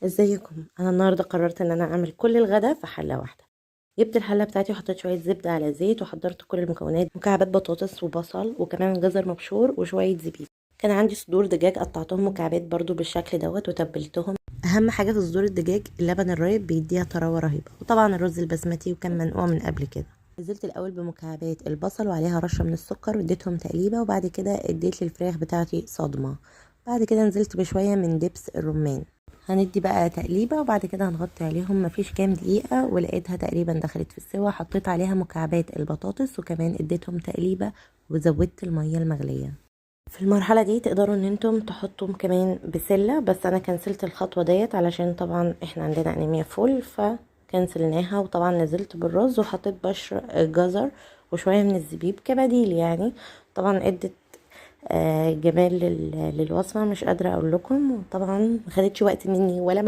ازيكم؟ انا النهارده قررت ان انا اعمل كل الغدا في حله واحده. جبت الحله بتاعتي وحطيت شويه زبده على زيت وحضرت كل المكونات، مكعبات بطاطس وبصل وكمان جزر مبشور وشويه زبيب. كان عندي صدور دجاج قطعتهم مكعبات برضو بالشكل دوت وتبلتهم. اهم حاجه في صدور الدجاج اللبن الرايب بيديها طراوه رهيبه، وطبعا الرز البسمتي وكان منقوع من قبل كده. نزلت الاول بمكعبات البصل وعليها رشه من السكر واديتهم تقليبه، وبعد كده اديت للفراخ بتاعتي صدمه. بعد كده نزلت بشويه من دبس الرمان. هندي بقى تقليبه وبعد كده هنغطي عليهم مفيش كام دقيقه، ولقيتها تقريبا دخلت في السوا. حطيت عليها مكعبات البطاطس وكمان اديتهم تقليبه وزودت الميه المغليه. في المرحله دي تقدروا ان انتم تحطوا كمان بسله، بس انا كنسلت الخطوه ديت علشان طبعا احنا عندنا انيميا فول فكنسلناها. وطبعا نزلت بالرز وحطيت بشر جزر وشويه من الزبيب كبديل يعني. طبعا ادت جمال للوصفه، مش قادره اقول لكم. وطبعا ما خدتش وقت مني ولا